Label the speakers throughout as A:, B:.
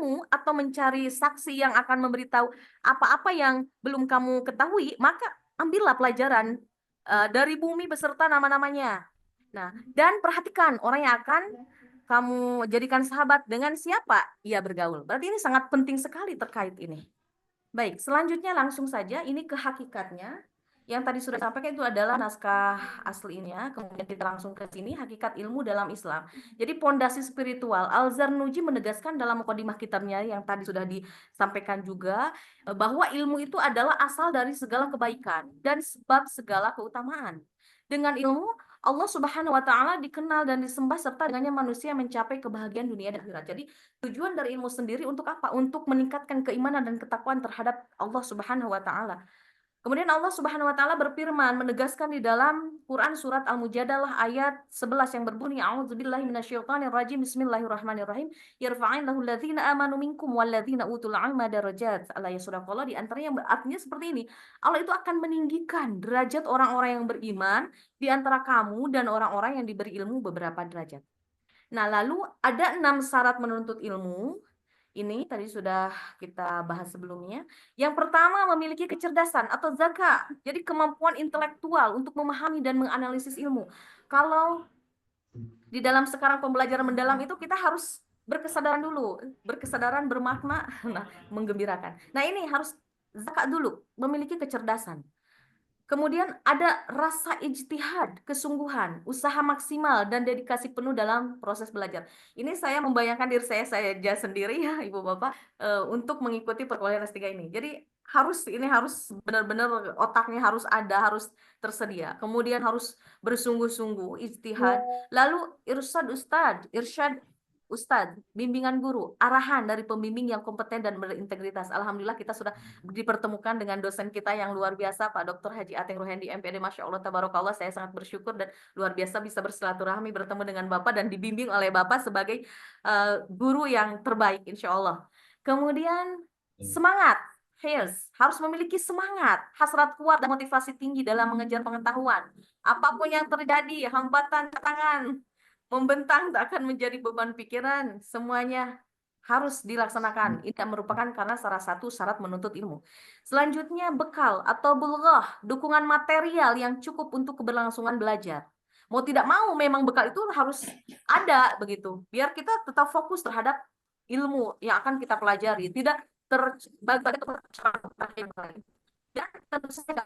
A: ilmu atau mencari saksi yang akan memberitahu apa-apa yang belum kamu ketahui, maka ambillah pelajaran dari bumi beserta nama-namanya. Nah, dan perhatikan orang yang akan kamu jadikan sahabat, dengan siapa ia bergaul. Berarti ini sangat penting sekali terkait ini. Baik, selanjutnya langsung saja ini ke hakikatnya. Yang tadi sudah sampaikan itu adalah naskah aslinya. Kemudian kita langsung ke sini, hakikat ilmu dalam Islam. Jadi pondasi spiritual. Al-Zarnuji menegaskan dalam mukadimah kitabnya yang tadi sudah disampaikan juga, bahwa ilmu itu adalah asal dari segala kebaikan dan sebab segala keutamaan. Dengan ilmu, Allah Subhanahu wa Ta'ala dikenal dan disembah, serta dengannya manusia mencapai kebahagiaan dunia dan akhirat. Jadi tujuan dari ilmu sendiri untuk apa? Untuk meningkatkan keimanan dan ketakwaan terhadap Allah Subhanahu wa Ta'ala. Kemudian Allah Subhanahu wa taala berfirman menegaskan di dalam Quran surat Al-Mujadalah ayat 11 yang berbunyi A'udzubillahi minasyaitonir rajim Bismillahirrahmanirrahim yarfa'illahu alladzina amanu minkum walladzina utul 'ilma darajat. Allah ya surah Allah di antara yang artinya seperti ini. Allah itu akan meninggikan derajat orang-orang yang beriman di antara kamu dan orang-orang yang diberi ilmu beberapa derajat. Nah, lalu ada 6 syarat menuntut ilmu. Ini tadi sudah kita bahas sebelumnya. Yang pertama, memiliki kecerdasan atau zaka. Jadi kemampuan intelektual untuk memahami dan menganalisis ilmu. Kalau di dalam sekarang pembelajaran mendalam itu kita harus berkesadaran dulu. Berkesadaran bermakna, nah, menggembirakan. Nah, ini harus zaka dulu, memiliki kecerdasan. Kemudian ada rasa ijtihad, kesungguhan, usaha maksimal, dan dedikasi penuh dalam proses belajar. Ini saya membayangkan diri saya aja sendiri ya, Ibu Bapak, untuk mengikuti perkuliahan S3 ini. Jadi ini harus benar-benar otaknya harus ada, harus tersedia. Kemudian harus bersungguh-sungguh, ijtihad. Lalu irsyad Ustadz, bimbingan guru, arahan dari pembimbing yang kompeten dan berintegritas. Alhamdulillah kita sudah dipertemukan dengan dosen kita yang luar biasa, Pak Dr. Haji Ateng Ruhendi, MPD. Masya Allah, tabarakallah, saya sangat bersyukur dan luar biasa bisa bersilaturahmi bertemu dengan Bapak dan dibimbing oleh Bapak sebagai guru yang terbaik, insya Allah. Kemudian semangat, harus memiliki semangat, hasrat kuat dan motivasi tinggi dalam mengejar pengetahuan. Apapun yang terjadi, hambatan, tantangan, membentang tak akan menjadi beban pikiran, semuanya harus dilaksanakan. Ini merupakan karena salah satu syarat menuntut ilmu. Selanjutnya, bekal atau bulghah, dukungan material yang cukup untuk keberlangsungan belajar. Mau tidak mau, memang bekal itu harus ada begitu. Biar kita tetap fokus terhadap ilmu yang akan kita pelajari, tidak terbagi-bagi yang lain. Dan tentu saja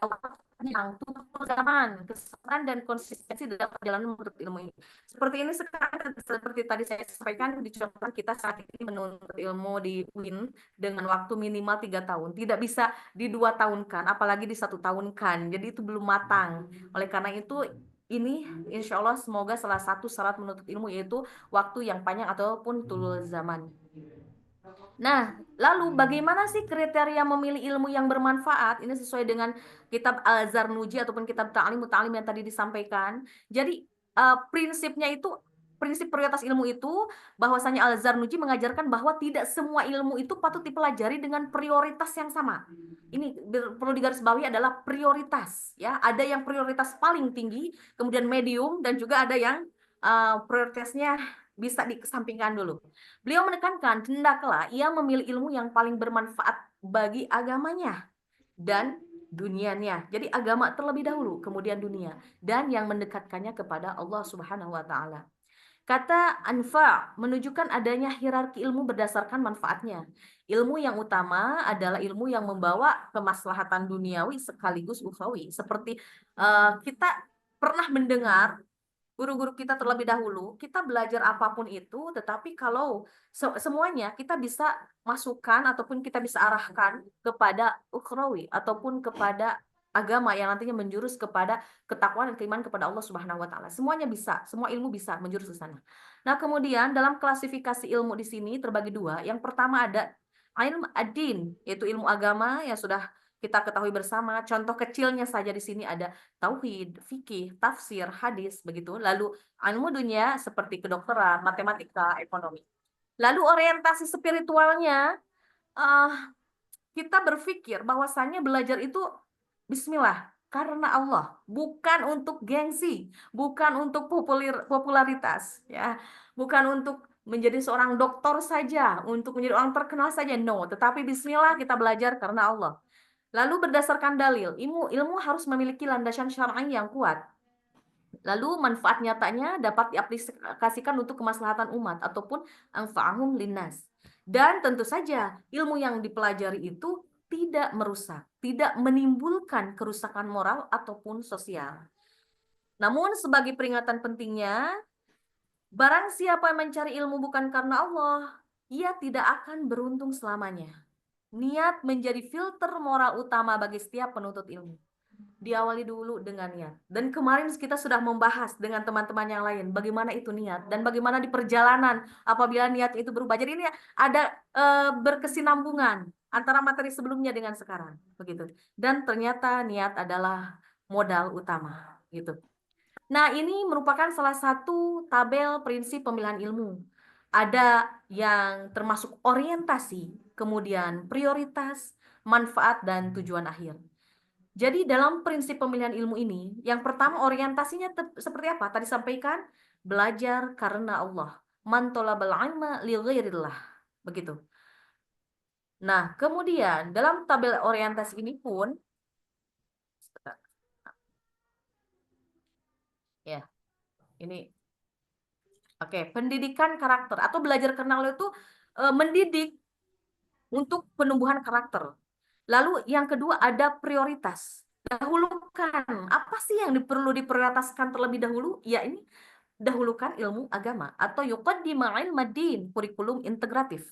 A: yang tumbuh zaman, kesabaran dan konsistensi dalam perjalanan menuntut ilmu ini. Seperti ini sekarang, seperti tadi saya sampaikan, dicontohkan kita saat ini menuntut ilmu di UIN dengan waktu minimal 3 tahun. Tidak bisa di 2 tahunkan, apalagi di 1 tahunkan. Jadi itu belum matang. Oleh karena itu, ini insya Allah semoga salah satu syarat menuntut ilmu yaitu waktu yang panjang ataupun tulul zaman. Nah, lalu bagaimana sih kriteria memilih ilmu yang bermanfaat? Ini sesuai dengan kitab Al-Zarnuji ataupun kitab Ta'lim Muta'alim yang tadi disampaikan. Jadi prinsipnya itu, prinsip prioritas ilmu itu bahwasanya Al-Zarnuji mengajarkan bahwa tidak semua ilmu itu patut dipelajari dengan prioritas yang sama. Ini perlu digarisbawahi adalah prioritas, ya. Ada yang prioritas paling tinggi, kemudian medium, dan juga ada yang prioritasnya bisa dikesampingkan dulu. Beliau menekankan, hendaklah ia memilih ilmu yang paling bermanfaat bagi agamanya dan dunianya. Jadi agama terlebih dahulu, kemudian dunia, dan yang mendekatkannya kepada Allah Subhanahu wa taala. Kata Anfa menunjukkan adanya hierarki ilmu berdasarkan manfaatnya. Ilmu yang utama adalah ilmu yang membawa kemaslahatan duniawi sekaligus ukhrawi. Seperti kita pernah mendengar guru-guru kita terlebih dahulu, kita belajar apapun itu, tetapi kalau semuanya kita bisa masukkan ataupun kita bisa arahkan kepada ukhrawi ataupun kepada agama yang nantinya menjurus kepada ketakwaan dan keimanan kepada Allah Subhanahu wa taala. Semuanya bisa, semua ilmu bisa menjurus ke sana. Nah, kemudian dalam klasifikasi ilmu di sini terbagi dua. Yang pertama ada ilmu ad-din, yaitu ilmu agama yang sudah kita ketahui bersama. Contoh kecilnya saja di sini ada tauhid, fikih, tafsir, hadis, begitu. Lalu ilmu dunia seperti kedokteran, matematika, ekonomi. Lalu orientasi spiritualnya, uh, kita berpikir bahwasannya belajar itu Bismillah karena Allah, bukan untuk gengsi, bukan untuk popularitas, ya, bukan untuk menjadi seorang doktor saja, untuk menjadi orang terkenal saja, no. Tetapi Bismillah kita belajar karena Allah. Lalu berdasarkan dalil, ilmu harus memiliki landasan syar'i yang kuat. Lalu manfaat nyatanya dapat diaplikasikan untuk kemaslahatan umat ataupun anfa'ahum linnas. Dan tentu saja ilmu yang dipelajari itu tidak merusak, tidak menimbulkan kerusakan moral ataupun sosial. Namun sebagai peringatan pentingnya, barang siapa yang mencari ilmu bukan karena Allah, ia tidak akan beruntung selamanya. Niat menjadi filter moral utama bagi setiap penuntut ilmu. Diawali dulu dengan niat. Dan kemarin kita sudah membahas dengan teman-teman yang lain bagaimana itu niat dan bagaimana di perjalanan apabila niat itu berubah. Jadi ini ada berkesinambungan antara materi sebelumnya dengan sekarang, begitu. Dan ternyata niat adalah modal utama, gitu. Nah, ini merupakan salah satu tabel prinsip pemilihan ilmu. Ada yang termasuk orientasi, kemudian prioritas, manfaat, dan tujuan akhir. Jadi dalam prinsip pemilihan ilmu ini, yang pertama orientasinya seperti apa? Tadi sampaikan, belajar karena Allah. Man talabal ilma li ghairillah. Begitu. Nah, kemudian dalam tabel orientasi ini pun, ya, ini, oke, pendidikan karakter atau belajar karena Allah itu mendidik untuk penumbuhan karakter. Lalu yang kedua ada prioritas. Dahulukan, apa sih yang perlu diprioritaskan terlebih dahulu? Ya ini, dahulukan ilmu agama atau yuqaddima ilma din, kurikulum integratif.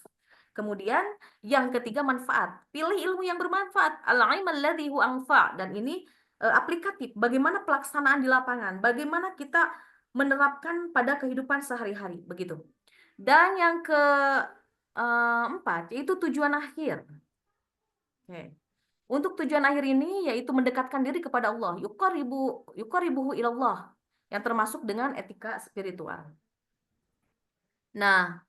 A: Kemudian yang ketiga manfaat. Pilih ilmu yang bermanfaat. Al-ilm alladzi huwa anfa, dan ini aplikatif. Bagaimana pelaksanaan di lapangan? Bagaimana kita menerapkan pada kehidupan sehari-hari, begitu. Dan yang keempat yaitu tujuan akhir. Oke. Untuk tujuan akhir ini yaitu mendekatkan diri kepada Allah, yuqarribuhu ilallah, yang termasuk dengan etika spiritual. Nah,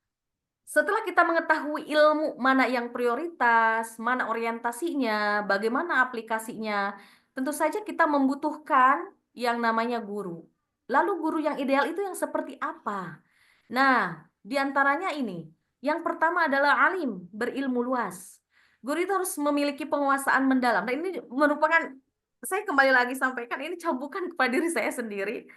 A: setelah kita mengetahui ilmu mana yang prioritas, mana orientasinya, bagaimana aplikasinya, tentu saja kita membutuhkan yang namanya guru. Lalu guru yang ideal itu yang seperti apa? Nah, diantaranya ini. Yang pertama adalah alim, berilmu luas. Guru itu harus memiliki penguasaan mendalam. Nah, ini merupakan, saya kembali lagi sampaikan, ini cambukan kepada diri saya sendiri.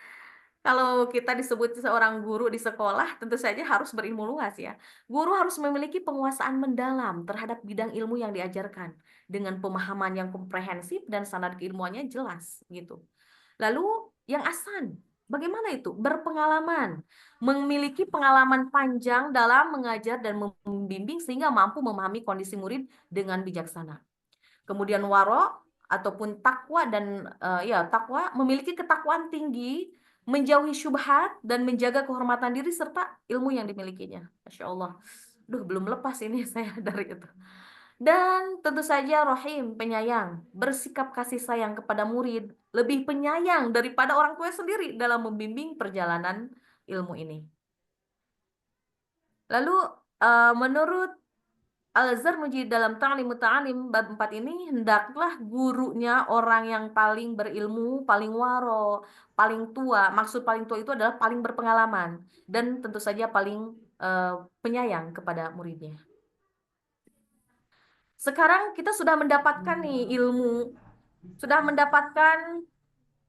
A: Kalau kita disebut seorang guru di sekolah, tentu saja harus berilmu luas ya. Guru harus memiliki penguasaan mendalam terhadap bidang ilmu yang diajarkan dengan pemahaman yang komprehensif dan standar keilmuannya jelas gitu. Lalu yang asan, bagaimana itu? Berpengalaman, memiliki pengalaman panjang dalam mengajar dan membimbing sehingga mampu memahami kondisi murid dengan bijaksana. Kemudian waro ataupun takwa dan ya takwa, memiliki ketakwaan tinggi, menjauhi syubhat dan menjaga kehormatan diri serta ilmu yang dimilikinya. Masya Allah. Duh, belum lepas ini saya dari itu. Dan tentu saja rohim, penyayang, bersikap kasih sayang kepada murid, lebih penyayang daripada orang tua sendiri dalam membimbing perjalanan ilmu ini. Lalu menurut Al-Zarnuji dalam Ta'lim Muta'alim bab 4 ini, hendaklah gurunya orang yang paling berilmu, paling waro, paling tua. Maksud paling tua itu adalah paling berpengalaman dan tentu saja paling penyayang kepada muridnya. Sekarang kita sudah mendapatkan nih ilmu, sudah mendapatkan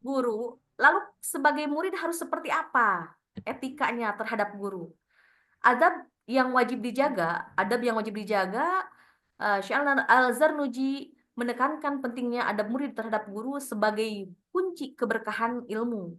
A: guru, lalu sebagai murid harus seperti apa etikanya terhadap guru? Adab yang wajib dijaga. Syekh Al-Zarnuji menekankan pentingnya adab murid terhadap guru sebagai kunci keberkahan ilmu.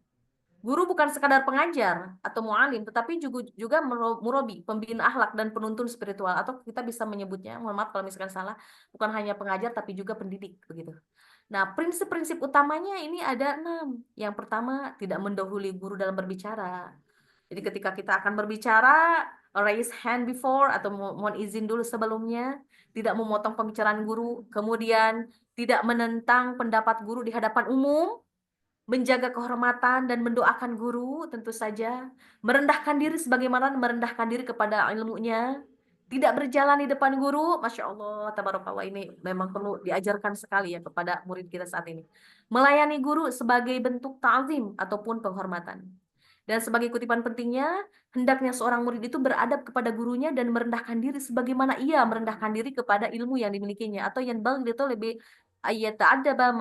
A: Guru bukan sekadar pengajar atau mualim, tetapi juga murabi, pembina akhlak dan penuntun spiritual, atau kita bisa menyebutnya, mohon maaf kalau misalkan salah, bukan hanya pengajar tapi juga pendidik, begitu. Nah, prinsip-prinsip utamanya ini ada 6. Yang pertama, tidak mendahului guru dalam berbicara. Jadi ketika kita akan berbicara, raise hand before atau mohon izin dulu sebelumnya, tidak memotong pembicaraan guru, kemudian tidak menentang pendapat guru di hadapan umum, menjaga kehormatan dan mendoakan guru, tentu saja merendahkan diri sebagaimana merendahkan diri kepada ilmunya, tidak berjalan di depan guru. Masya Allah, tabarakallah, ini memang perlu diajarkan sekali ya kepada murid kita saat ini. Melayani guru sebagai bentuk ta'zim ataupun penghormatan. Dan sebagai kutipan pentingnya, hendaknya seorang murid itu beradab kepada gurunya dan merendahkan diri sebagaimana ia merendahkan diri kepada ilmu yang dimilikinya. Atau yang bang itu lebih ayyata'addaba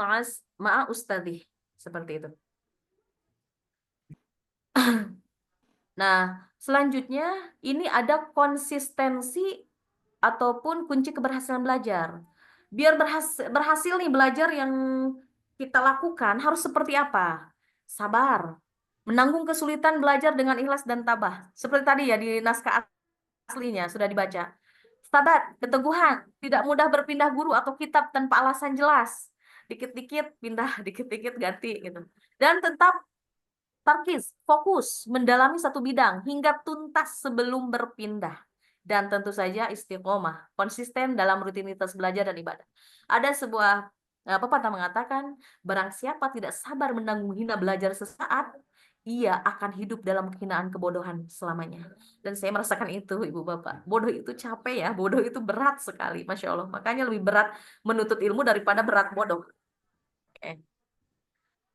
A: ma'a ustadih. Seperti itu. Nah, selanjutnya ini ada konsistensi ataupun kunci keberhasilan belajar. Biar berhasil nih belajar yang kita lakukan harus seperti apa? Sabar, menanggung kesulitan belajar dengan ikhlas dan tabah. Seperti tadi ya di naskah aslinya sudah dibaca. Sabar, keteguhan, tidak mudah berpindah guru atau kitab tanpa alasan jelas. Dikit-dikit pindah, dikit-dikit ganti gitu. Dan tetap tarkis, fokus, mendalami satu bidang hingga tuntas sebelum berpindah. Dan tentu saja istiqomah, konsisten dalam rutinitas belajar dan ibadah. Ada sebuah pepatah mengatakan, barang siapa tidak sabar menanggung hina belajar sesaat, ia akan hidup dalam kehinaan kebodohan selamanya. Dan saya merasakan itu, Ibu Bapak. Bodoh itu capek ya, bodoh itu berat sekali, Masya Allah. Makanya lebih berat menuntut ilmu daripada berat bodoh. Oke.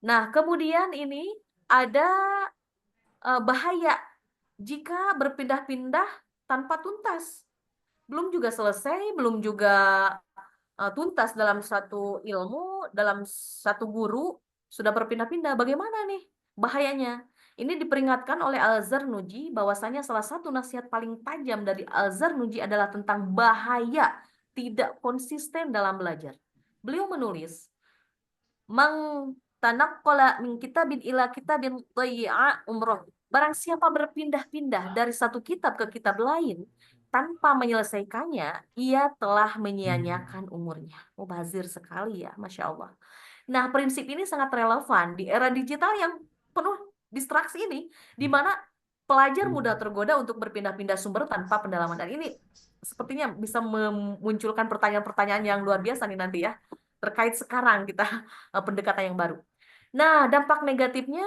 A: Nah, kemudian ini ada bahaya jika berpindah-pindah tanpa tuntas. Belum juga selesai, belum juga tuntas dalam satu ilmu, dalam satu guru, sudah berpindah-pindah. Bagaimana nih bahayanya? Ini diperingatkan oleh Al-Zarnuji bahwasanya salah satu nasihat paling tajam dari Al-Zarnuji adalah tentang bahaya tidak konsisten dalam belajar. Beliau menulis, "Mang tanaqqala min kitabin ila kitabin dhayya'a umroh." Barang siapa berpindah-pindah dari satu kitab ke kitab lain tanpa menyelesaikannya, ia telah menyia-nyiakan umurnya. Mubazir sekali ya, Masya Allah. Nah, prinsip ini sangat relevan di era digital yang penuh distraksi ini, di mana pelajar mudah tergoda untuk berpindah-pindah sumber tanpa pendalaman. Dan ini sepertinya bisa memunculkan pertanyaan-pertanyaan yang luar biasa nih nanti ya, terkait sekarang kita pendekatan yang baru. Nah, dampak negatifnya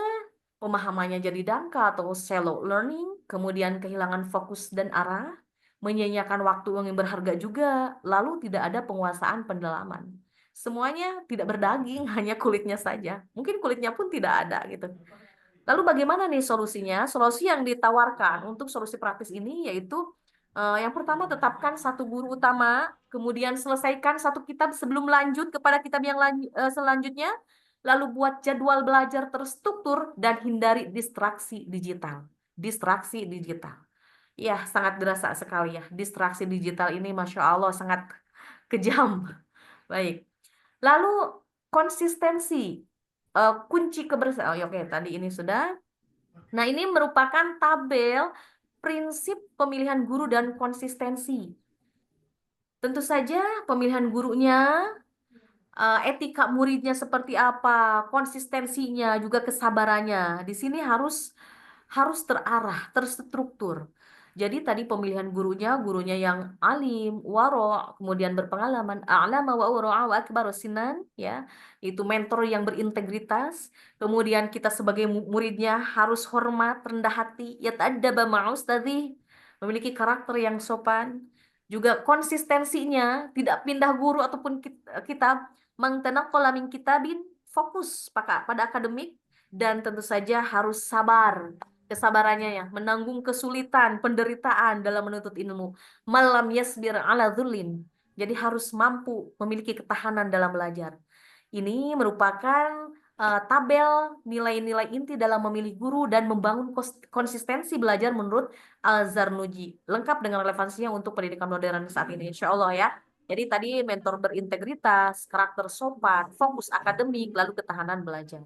A: pemahamannya jadi dangkal atau shallow learning, kemudian kehilangan fokus dan arah, menyia-nyiakan waktu yang berharga juga, lalu tidak ada penguasaan pendalaman. Semuanya tidak berdaging, hanya kulitnya saja. Mungkin kulitnya pun tidak ada gitu. Lalu bagaimana nih solusinya? Solusi yang ditawarkan untuk solusi praktis ini yaitu yang pertama tetapkan satu guru utama, kemudian selesaikan satu kitab sebelum lanjut kepada kitab yang selanjutnya, lalu buat jadwal belajar terstruktur dan hindari distraksi digital. Distraksi digital. Ya, sangat berasa sekali ya. Distraksi digital ini Masya Allah sangat kejam. Baik. Lalu konsistensi. Kunci keberhasilan. Oh, oke, tadi ini sudah. Nah, ini merupakan tabel prinsip pemilihan guru dan konsistensi. Tentu saja pemilihan gurunya, etika muridnya seperti apa, konsistensinya, juga kesabarannya. Di sini harus terarah, terstruktur. Jadi tadi pemilihan gurunya yang alim, waro, kemudian berpengalaman, a'lama wa wara'a wa akbaru sinan, ya, itu mentor yang berintegritas. Kemudian kita sebagai muridnya harus hormat, rendah hati, yata'addaba ma'ustadzi, memiliki karakter yang sopan. Juga konsistensinya, tidak pindah guru ataupun kitab, mangtanaqqala min kitabin, fokus pada akademik, dan tentu saja harus sabar. Kesabarannya ya, menanggung kesulitan, penderitaan dalam menuntut ilmu. Malam yasbir ala dzulin. Jadi harus mampu memiliki ketahanan dalam belajar. Ini merupakan tabel nilai-nilai inti dalam memilih guru dan membangun konsistensi belajar menurut Al-Zarnuji. Lengkap dengan relevansinya untuk pendidikan modern saat ini, insya Allah ya. Jadi tadi mentor berintegritas, karakter sopan, fokus akademik, lalu ketahanan belajar.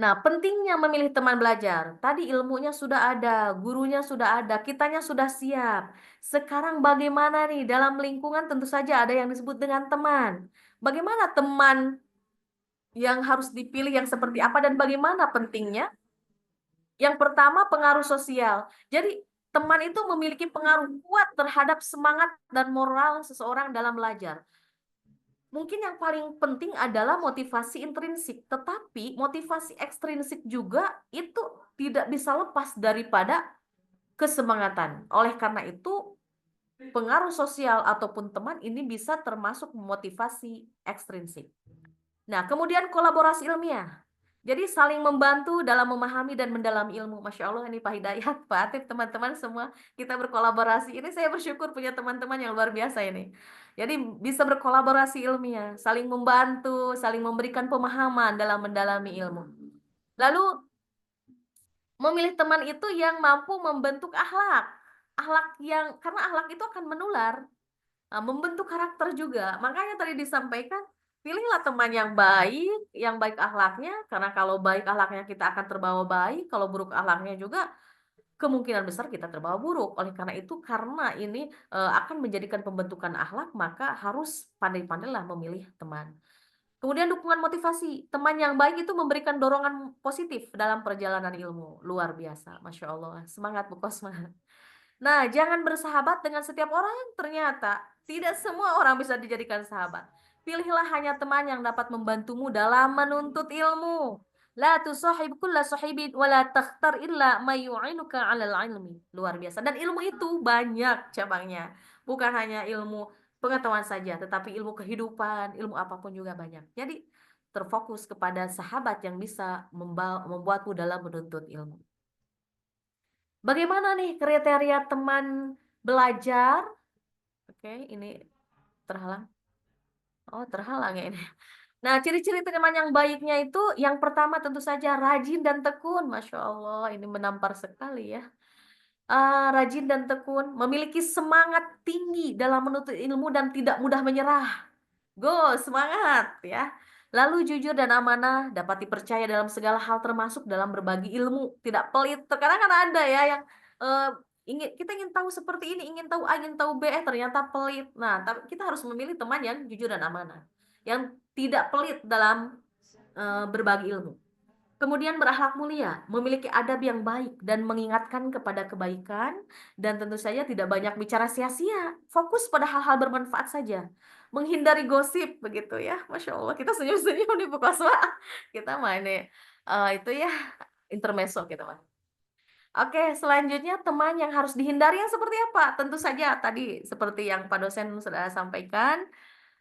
A: Nah, pentingnya memilih teman belajar. Tadi ilmunya sudah ada, gurunya sudah ada, kitanya sudah siap. Sekarang bagaimana nih dalam lingkungan tentu saja ada yang disebut dengan teman. Bagaimana teman yang harus dipilih yang seperti apa dan bagaimana pentingnya? Yang pertama, pengaruh sosial. Jadi, teman itu memiliki pengaruh kuat terhadap semangat dan moral seseorang dalam belajar. Mungkin yang paling penting adalah motivasi intrinsik, tetapi motivasi ekstrinsik juga itu tidak bisa lepas daripada kesemangatan. Oleh karena itu, pengaruh sosial ataupun teman ini bisa termasuk motivasi ekstrinsik. Nah, kemudian kolaborasi ilmiah. Jadi saling membantu dalam memahami dan mendalami ilmu. Masya Allah ini Pak Hidayat, Pak Atif, teman-teman semua kita berkolaborasi. Ini saya bersyukur punya teman-teman yang luar biasa ini. Jadi bisa berkolaborasi ilmiah, saling membantu, saling memberikan pemahaman dalam mendalami ilmu. Lalu memilih teman itu yang mampu membentuk akhlak. Akhlak yang karena akhlak itu akan menular. Nah, membentuk karakter juga. Makanya tadi disampaikan, pilihlah teman yang baik akhlaknya, karena kalau baik akhlaknya kita akan terbawa baik, kalau buruk akhlaknya juga kemungkinan besar kita terbawa buruk. Oleh karena itu, karena ini akan menjadikan pembentukan akhlak, maka harus pandai-pandailah memilih teman. Kemudian dukungan motivasi. Teman yang baik itu memberikan dorongan positif dalam perjalanan ilmu. Luar biasa, Masya Allah. Semangat Bu Kosma. Nah, jangan bersahabat dengan setiap orang. Ternyata tidak semua orang bisa dijadikan sahabat. Pilihlah hanya teman yang dapat membantumu dalam menuntut ilmu. La tusahib kulla sahibin wa la takhtar illa ma yu'inuka 'alal ilmi. Luar biasa. Dan ilmu itu banyak cabangnya. Bukan hanya ilmu pengetahuan saja, tetapi ilmu kehidupan, ilmu apapun juga banyak. Jadi, terfokus kepada sahabat yang bisa membuatmu dalam menuntut ilmu. Bagaimana nih kriteria teman belajar? Oke, ini terhalang. Oh, terhalang ya ini. Nah, ciri-ciri teman yang baiknya itu yang pertama tentu saja rajin dan tekun. Masya Allah, ini menampar sekali ya. Rajin dan tekun, memiliki semangat tinggi dalam menuntut ilmu dan tidak mudah menyerah. Go, semangat ya. Lalu jujur dan amanah, dapat dipercaya dalam segala hal termasuk dalam berbagi ilmu, tidak pelit. Terkadang kan ada ya yang eh, kita ingin tahu seperti ini, ingin tahu A, ingin tahu B, ternyata pelit. Nah, tapi kita harus memilih teman yang jujur dan amanah, yang tidak pelit dalam berbagi ilmu. Kemudian berakhlak mulia, memiliki adab yang baik dan mengingatkan kepada kebaikan, dan tentu saja tidak banyak bicara sia-sia, fokus pada hal-hal bermanfaat saja. Menghindari gosip begitu ya. Masya Allah, kita senyum-senyum nih Bu Koswa. Kita main nih itu ya intermezzo gitu mah. Oke, selanjutnya teman yang harus dihindari yang seperti apa? Tentu saja tadi seperti yang Pak dosen sudah sampaikan,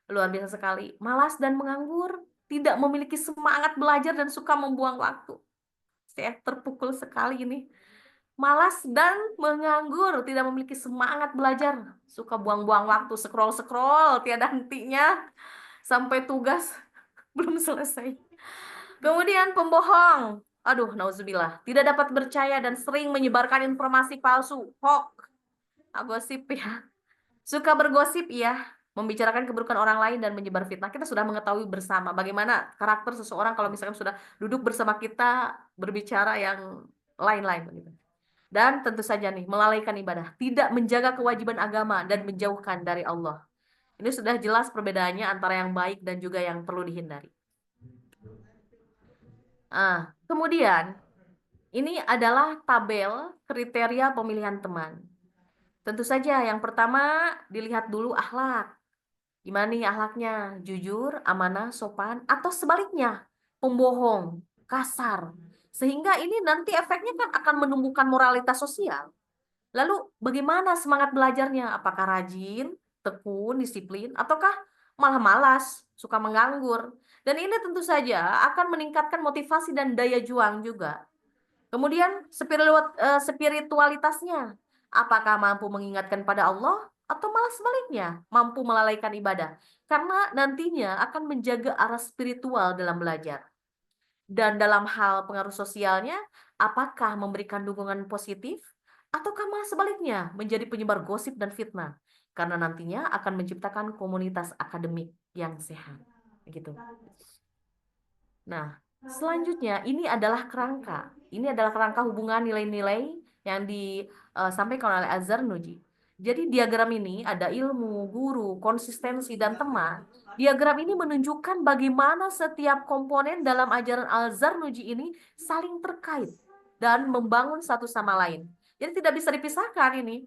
A: luar biasa sekali. Malas dan menganggur, tidak memiliki semangat belajar dan suka membuang waktu. Saya terpukul sekali ini. Malas dan menganggur, tidak memiliki semangat belajar, suka buang-buang waktu, scroll-scroll, tiada hentinya, sampai tugas belum selesai. Kemudian pembohong. Aduh, nauzubillah. Tidak dapat percaya dan sering menyebarkan informasi palsu, hoax, gosip ya. Suka bergosip ya, membicarakan keburukan orang lain dan menyebar fitnah. Kita sudah mengetahui bersama bagaimana karakter seseorang kalau misalkan sudah duduk bersama kita berbicara yang lain-lain begitu. Dan tentu saja nih, melalaikan ibadah, tidak menjaga kewajiban agama dan menjauhkan dari Allah. Ini sudah jelas perbedaannya antara yang baik dan juga yang perlu dihindari. Kemudian ini adalah tabel kriteria pemilihan teman. Tentu saja yang pertama dilihat dulu akhlak. Gimana nih akhlaknya? Jujur, amanah, sopan, atau sebaliknya, pembohong, kasar. Sehingga ini nanti efeknya kan akan menumbuhkan moralitas sosial. Lalu bagaimana semangat belajarnya? Apakah rajin, tekun, disiplin, ataukah malah malas, suka menganggur? Dan ini tentu saja akan meningkatkan motivasi dan daya juang juga. Kemudian spiritualitasnya, apakah mampu mengingatkan pada Allah atau malah sebaliknya, mampu melalaikan ibadah? Karena nantinya akan menjaga arah spiritual dalam belajar. Dan dalam hal pengaruh sosialnya, apakah memberikan dukungan positif ataukah malah sebaliknya menjadi penyebar gosip dan fitnah? Karena nantinya akan menciptakan komunitas akademik yang sehat. Gitu. Nah, selanjutnya ini adalah kerangka. Ini adalah kerangka hubungan nilai-nilai yang disampaikan oleh Az-Zarnuji. Jadi diagram ini ada ilmu, guru, konsistensi, dan teman. Diagram ini menunjukkan bagaimana setiap komponen dalam ajaran Al-Zarnuji ini saling terkait dan membangun satu sama lain. Jadi tidak bisa dipisahkan ini.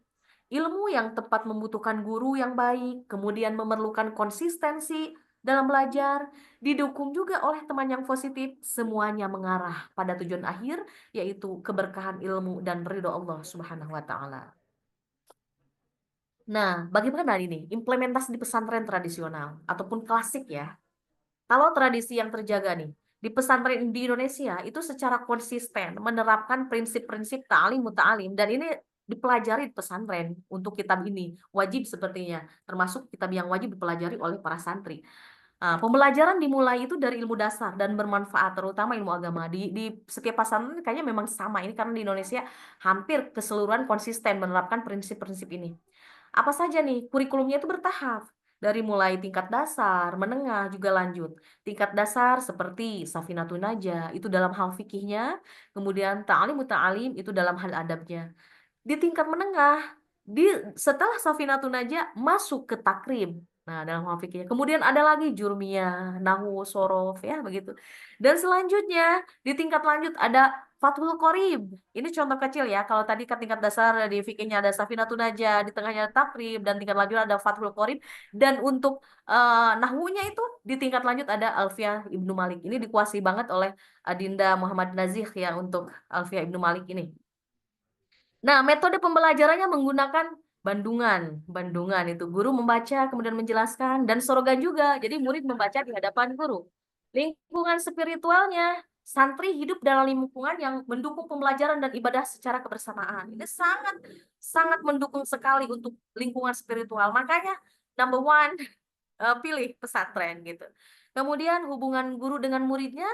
A: Ilmu yang tepat membutuhkan guru yang baik, kemudian memerlukan konsistensi dalam belajar, didukung juga oleh teman yang positif, semuanya mengarah pada tujuan akhir, yaitu keberkahan ilmu dan ridho Allah Subhanahu wa Ta'ala. Nah, bagaimana ini implementasi di pesantren tradisional ataupun klasik ya? Kalau tradisi yang terjaga nih, di pesantren di Indonesia itu secara konsisten menerapkan prinsip-prinsip ta'lim muta'alim, dan ini dipelajari di pesantren untuk kitab ini wajib sepertinya, termasuk kitab yang wajib dipelajari oleh para santri. Nah, pembelajaran dimulai itu dari ilmu dasar dan bermanfaat, terutama ilmu agama. Di setiap pesantren kayaknya memang sama ini, karena di Indonesia hampir keseluruhan konsisten menerapkan prinsip-prinsip ini. Apa saja nih? Kurikulumnya itu bertahap. Dari mulai tingkat dasar, menengah, juga lanjut. Tingkat dasar seperti Safinatun Najah, itu dalam hal fikihnya. Kemudian Ta'alim Muta'alim, itu dalam hal adabnya. Di tingkat menengah, di setelah Safinatun Najah masuk ke takrib. Nah, dalam hal fikihnya. Kemudian ada lagi jurmiyah, nahwu, sorof, ya begitu. Dan selanjutnya di tingkat lanjut ada Fathul Qorib. Ini contoh kecil ya. Kalau tadi kan tingkat dasar di fikihnya ada Safinatun Najah, di tengahnya ada takrib, dan tingkat lanjut ada Fathul Qorib. Dan untuk nahwunya itu di tingkat lanjut ada Alfiyah Ibnu Malik. Ini dikuasai banget oleh Adinda Muhammad Nazih ya untuk Alfiyah Ibnu Malik ini. Nah, metode pembelajarannya menggunakan bandungan. Bandungan itu guru membaca, kemudian menjelaskan, dan sorogan juga. Jadi murid membaca di hadapan guru. Lingkungan spiritualnya, santri hidup dalam lingkungan yang mendukung pembelajaran dan ibadah secara kebersamaan. Ini sangat sangat mendukung sekali untuk lingkungan spiritual. Makanya number one, pilih pesantren gitu. Kemudian hubungan guru dengan muridnya,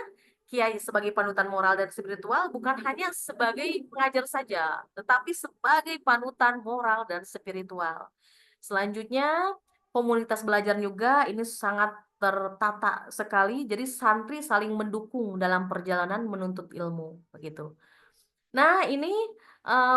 A: kiai sebagai panutan moral dan spiritual bukan hanya sebagai pengajar saja, tetapi sebagai panutan moral dan spiritual. Selanjutnya, komunitas belajar juga ini sangat tertata sekali, jadi santri saling mendukung dalam perjalanan menuntut ilmu, begitu. Nah, ini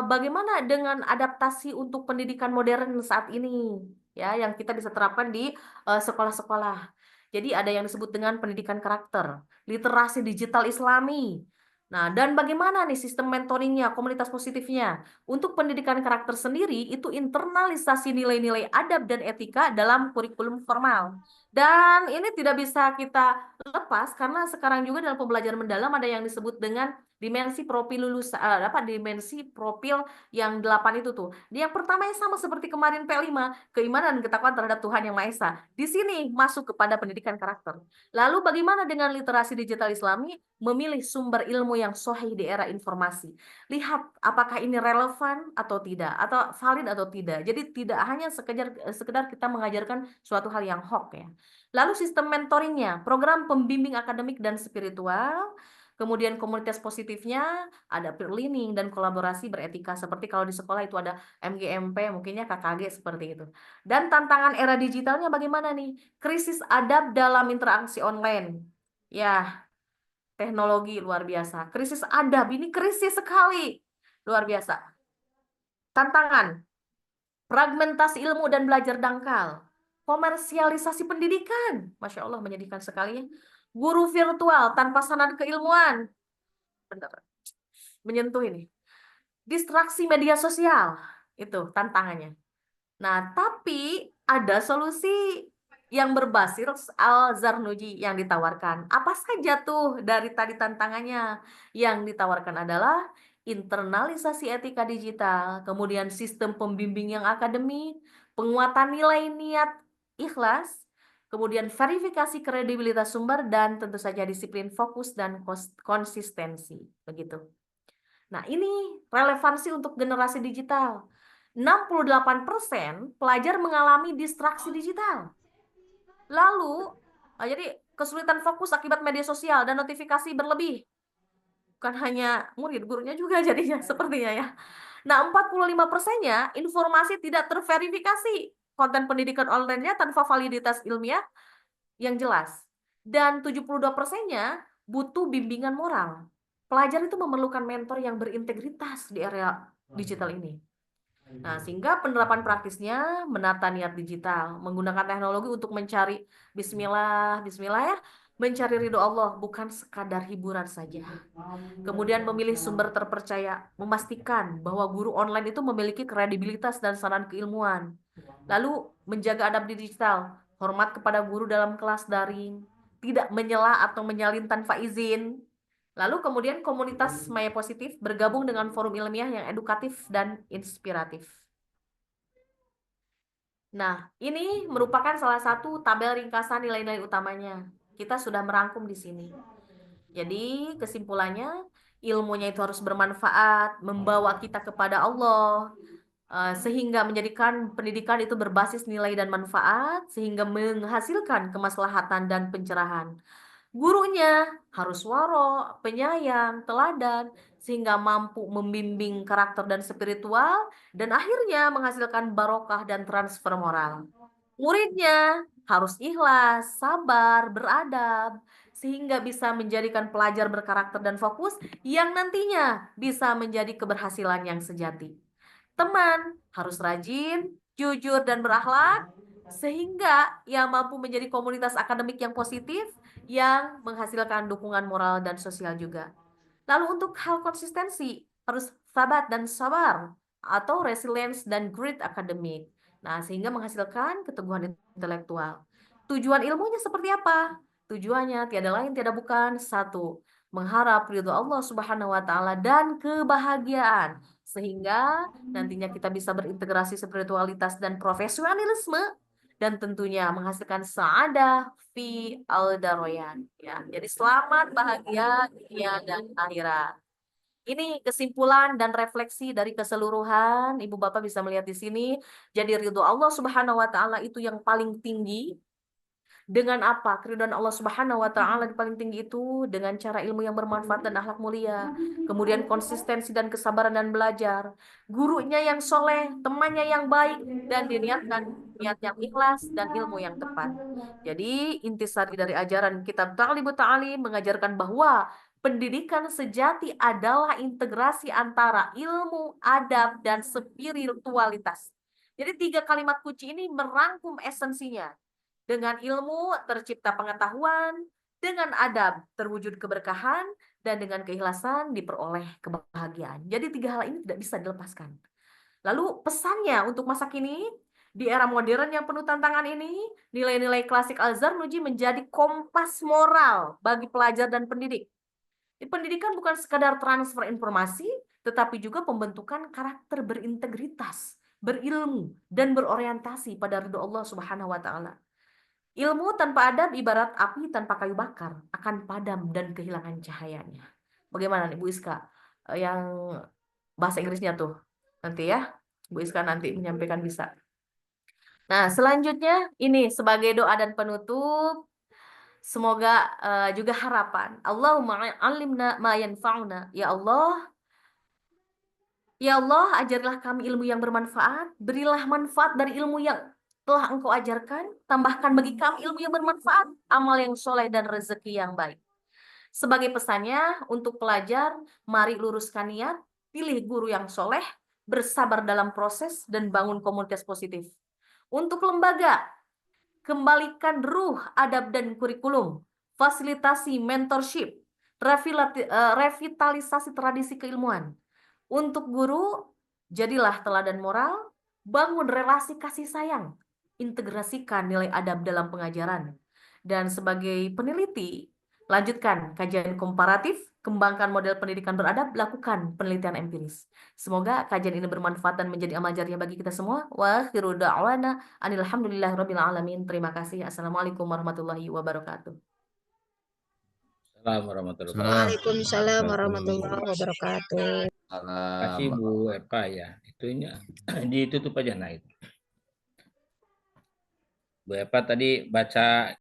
A: bagaimana dengan adaptasi untuk pendidikan modern saat ini, ya, yang kita bisa terapkan di sekolah-sekolah. Jadi ada yang disebut dengan pendidikan karakter, literasi digital Islami. Nah, dan bagaimana nih sistem mentoringnya, komunitas positifnya? Untuk pendidikan karakter sendiri, itu internalisasi nilai-nilai adab dan etika dalam kurikulum formal. Dan ini tidak bisa kita lepas, karena sekarang juga dalam pembelajaran mendalam ada yang disebut dengan dimensi profil lulus dimensi profil yang 8 itu tuh. Yang pertama yang sama seperti kemarin P5, keimanan dan ketakwaan terhadap Tuhan Yang Maha Esa. Di sini masuk kepada pendidikan karakter. Lalu bagaimana dengan literasi digital Islami? Memilih sumber ilmu yang sahih di era informasi. Lihat apakah ini relevan atau tidak, atau valid atau tidak. Jadi tidak hanya sekedar kita mengajarkan suatu hal yang hoax ya. Lalu sistem mentoringnya, program pembimbing akademik dan spiritual. Kemudian komunitas positifnya ada peer learning dan kolaborasi beretika, seperti kalau di sekolah itu ada MGMP, mungkinnya KKG seperti itu. Dan tantangan era digitalnya bagaimana nih? Krisis adab dalam interaksi online. Ya, teknologi luar biasa. Krisis adab ini krisis sekali. Luar biasa. Tantangan, fragmentasi ilmu dan belajar dangkal. Komersialisasi pendidikan. Masya Allah, menyedihkan sekali ya. Guru virtual tanpa sanad keilmuan. Benar. Menyentuh ini. Distraksi media sosial. Itu tantangannya. Nah, tapi ada solusi yang berbasis Al-Zarnuji yang ditawarkan. Apa saja tuh dari tadi tantangannya? Yang ditawarkan adalah internalisasi etika digital, kemudian sistem pembimbing yang akademik, penguatan nilai niat ikhlas, kemudian verifikasi kredibilitas sumber, dan tentu saja disiplin fokus dan konsistensi. Begitu. Nah, ini relevansi untuk generasi digital. 68% pelajar mengalami distraksi digital. Lalu, jadi kesulitan fokus akibat media sosial dan notifikasi berlebih. Bukan hanya murid, gurunya juga jadinya sepertinya ya. Nah, 45%-nya informasi tidak terverifikasi. Konten pendidikan online-nya tanpa validitas ilmiah yang jelas. Dan 72%-nya butuh bimbingan moral. Pelajar itu memerlukan mentor yang berintegritas di area digital ini. Nah, sehingga penerapan praktisnya menata niat digital, menggunakan teknologi untuk mencari bismillah, bismillah ya, mencari ridho Allah, bukan sekadar hiburan saja. Kemudian memilih sumber terpercaya, memastikan bahwa guru online itu memiliki kredibilitas dan saran keilmuan. Lalu menjaga adab digital, hormat kepada guru dalam kelas daring, tidak menyela atau menyalin tanpa izin. Lalu kemudian komunitas Maya Positif bergabung dengan forum ilmiah yang edukatif dan inspiratif. Nah, ini merupakan salah satu tabel ringkasan nilai-nilai utamanya. Kita sudah merangkum di sini. Jadi kesimpulannya, ilmunya itu harus bermanfaat, membawa kita kepada Allah, sehingga menjadikan pendidikan itu berbasis nilai dan manfaat, sehingga menghasilkan kemaslahatan dan pencerahan. Gurunya harus waro, penyayang, teladan, sehingga mampu membimbing karakter dan spiritual, dan akhirnya menghasilkan barokah dan transfer moral. Muridnya harus ikhlas, sabar, beradab, sehingga bisa menjadikan pelajar berkarakter dan fokus yang nantinya bisa menjadi keberhasilan yang sejati. Teman harus rajin, jujur, dan berakhlak, sehingga ia mampu menjadi komunitas akademik yang positif, yang menghasilkan dukungan moral dan sosial juga. Lalu untuk hal konsistensi, harus sabat dan sabar, atau resilience dan grit akademik. Nah, sehingga menghasilkan keteguhan intelektual. Tujuan ilmunya seperti apa? Tujuannya tiada lain tiada bukan satu, mengharap ridho Allah Subhanahu wa taala dan kebahagiaan, sehingga nantinya kita bisa berintegrasi spiritualitas dan profesionalisme, dan tentunya menghasilkan saadah fi al-daroyan, ya. Jadi selamat bahagia dunia dan akhirat. Ini kesimpulan dan refleksi dari keseluruhan. Ibu Bapak bisa melihat di sini. Jadi ridho Allah Subhanahu wa taala itu yang paling tinggi. Dengan apa? Keridhaan Allah Subhanahu wa taala yang paling tinggi itu dengan cara ilmu yang bermanfaat dan akhlak mulia. Kemudian konsistensi dan kesabaran dan belajar. Gurunya yang soleh, temannya yang baik, dan diniatkan niat yang ikhlas dan ilmu yang tepat. Jadi intisari dari ajaran kitab Ta'limut Ta'alim mengajarkan bahwa pendidikan sejati adalah integrasi antara ilmu, adab, dan spiritualitas. Jadi tiga kalimat kunci ini merangkum esensinya. Dengan ilmu tercipta pengetahuan, dengan adab terwujud keberkahan, dan dengan keikhlasan diperoleh kebahagiaan. Jadi tiga hal ini tidak bisa dilepaskan. Lalu pesannya untuk masa kini, di era modern yang penuh tantangan ini, nilai-nilai klasik Al-Zarnuji menjadi kompas moral bagi pelajar dan pendidik. Pendidikan bukan sekadar transfer informasi, tetapi juga pembentukan karakter berintegritas, berilmu, dan berorientasi pada ridho Allah Subhanahu wa taala. Ilmu tanpa adab ibarat api tanpa kayu bakar, akan padam dan kehilangan cahayanya. Bagaimana nih Bu Iska? Yang bahasa Inggrisnya tuh. Nanti ya, Bu Iska nanti menyampaikan bisa. Nah, selanjutnya ini sebagai doa dan penutup, semoga juga harapan. Allahumma alimna ma yanfa'una. Ya Allah, ajarlah kami ilmu yang bermanfaat, berilah manfaat dari ilmu yang telah Engkau ajarkan, tambahkan bagi kami ilmu yang bermanfaat, amal yang soleh dan rezeki yang baik. Sebagai pesannya untuk pelajar, mari luruskan niat, pilih guru yang soleh, bersabar dalam proses, dan bangun komunitas positif. Untuk lembaga, kembalikan ruh, adab, dan kurikulum, fasilitasi mentorship, revitalisasi tradisi keilmuan. Untuk guru, jadilah teladan moral, bangun relasi kasih sayang, integrasikan nilai adab dalam pengajaran. Dan sebagai peneliti, lanjutkan kajian komparatif, kembangkan model pendidikan beradab, lakukan penelitian empiris. Semoga kajian ini bermanfaat dan menjadi amal jariah bagi kita semua. Wa akhiru da'wana alhamdulillahirabbil alamin. Terima kasih. Assalamualaikum warahmatullahi wabarakatuh.
B: Assalamualaikum warahmatullahi wabarakatuh.
C: Waalaikumsalam warahmatullahi wabarakatuh.
B: Terima kasih Bu Eva ya. Itunya ditutup aja. Nah itu Bu Eva tadi baca